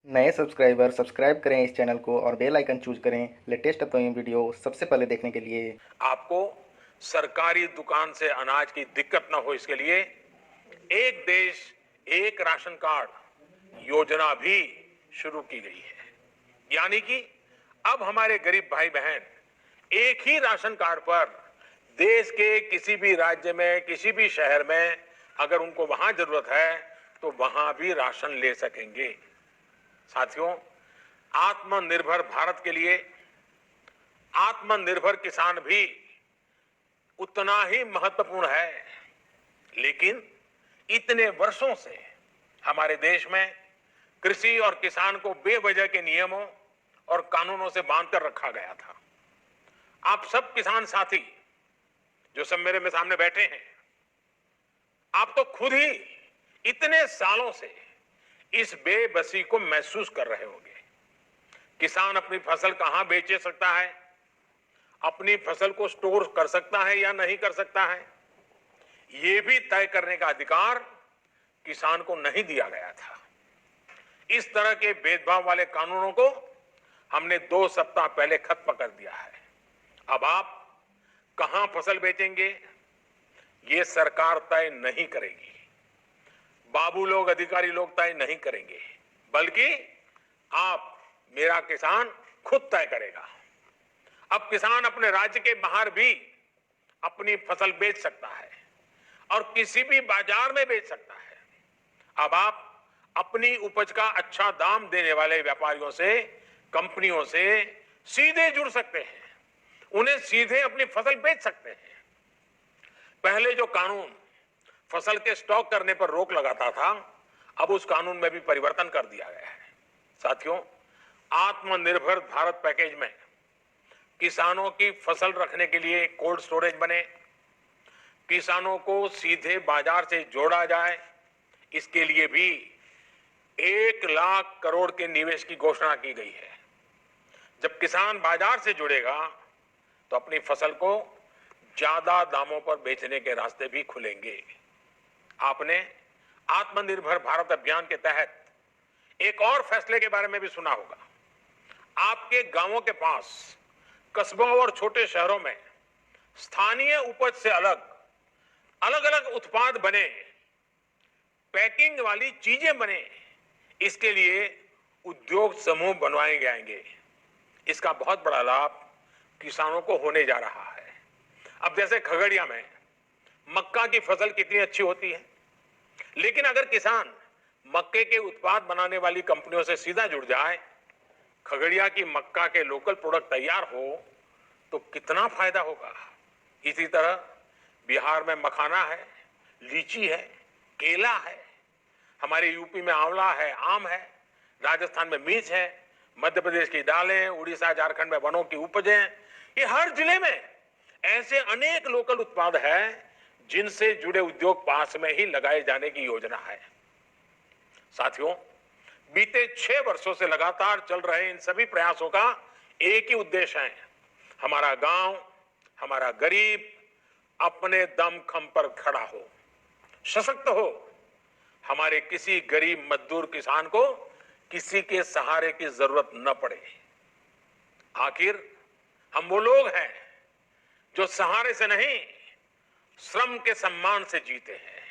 नए subscriber subscribe करें इस चैनल को और बेल आइकन चूज करें लेटेस्ट अपकमिंग वीडियो सबसे पहले देखने के लिए। आपको सरकारी दुकान से अनाज की दिक्कत न हो, इसके लिए एक देश एक राशन कार्ड योजना भी शुरू की गई है। यानी कि अब हमारे गरीब भाई बहन एक ही राशन कार्ड पर देश के किसी भी राज्य में, किसी भी शहर में अगर उनको वहां जरूरत है तो वहां भी राशन ले सकेंगे। साथियों, आत्मनिर्भर भारत के लिए आत्मनिर्भर किसान भी उतना ही महत्वपूर्ण है। लेकिन इतने वर्षों से हमारे देश में कृषि और किसान को बेवजह के नियमों और कानूनों से बांधकर रखा गया था। आप सब किसान साथी जो सब मेरे में सामने बैठे हैं, आप तो खुद ही इतने सालों से इस बेबसी को महसूस कर रहे होंगे। किसान अपनी फसल कहां बेच सकता है, अपनी फसल को स्टोर कर सकता है या नहीं कर सकता है, यह भी तय करने का अधिकार किसान को नहीं दिया गया था। इस तरह के भेदभाव वाले कानूनों को हमने 2 सप्ताह पहले खत्म कर दिया है। अब आप कहां फसल बेचेंगे ये सरकार तय नहीं करेगी, बाबू लोग, अधिकारी लोग तय नहीं करेंगे, बल्कि आप, मेरा किसान खुद तय करेगा। अब किसान अपने राज्य के बाहर भी अपनी फसल बेच सकता है और किसी भी बाजार में बेच सकता है। अब आप अपनी उपज का अच्छा दाम देने वाले व्यापारियों से, कंपनियों से सीधे जुड़ सकते हैं, उन्हें सीधे अपनी फसल बेच सकते हैं। पहले जो कानून फसल के स्टॉक करने पर रोक लगाता था, अब उस कानून में भी परिवर्तन कर दिया गया है। साथियों, आत्मनिर्भर भारत पैकेज में किसानों की फसल रखने के लिए कोल्ड स्टोरेज बने, किसानों को सीधे बाजार से जोड़ा जाए, इसके लिए भी 1 लाख करोड़ के निवेश की घोषणा की गई है। जब किसान बाजार से जुड़ेगा तो अपनी फसल को ज्यादा दामों पर बेचने के रास्ते भी खुलेंगे। आपने आत्मनिर्भर भारत अभियान के तहत एक और फैसले के बारे में भी सुना होगा। आपके गांवों के पास, कस्बों और छोटे शहरों में स्थानीय उपज से अलग अलग उत्पाद बने, पैकिंग वाली चीजें बने, इसके लिए उद्योग समूह बनवाए जाएंगे। इसका बहुत बड़ा लाभ किसानों को होने जा रहा है। अब जैसे खगड़िया में मक्का की फसल कितनी अच्छी होती है, लेकिन अगर किसान मक्के के उत्पाद बनाने वाली कंपनियों से सीधा जुड़ जाए, खगड़िया की मक्का के लोकल प्रोडक्ट तैयार हो तो कितना फायदा होगा। इसी तरह बिहार में मखाना है, लीची है, केला है, हमारे यूपी में आंवला है, आम है, राजस्थान में मिर्च है, मध्य प्रदेश की दालें, उड़ीसा झारखंड में वनों की उपजें, ये हर जिले में ऐसे अनेक लोकल उत्पाद हैं जिनसे जुड़े उद्योग पास में ही लगाए जाने की योजना है। साथियों, बीते 6 वर्षों से लगातार चल रहे इन सभी प्रयासों का एक ही उद्देश्य है, हमारा गांव, हमारा गरीब अपने दमखम पर खड़ा हो, सशक्त हो, हमारे किसी गरीब मजदूर किसान को किसी के सहारे की जरूरत न पड़े। आखिर हम वो लोग हैं जो सहारे से नहीं, श्रम के सम्मान से जीते हैं।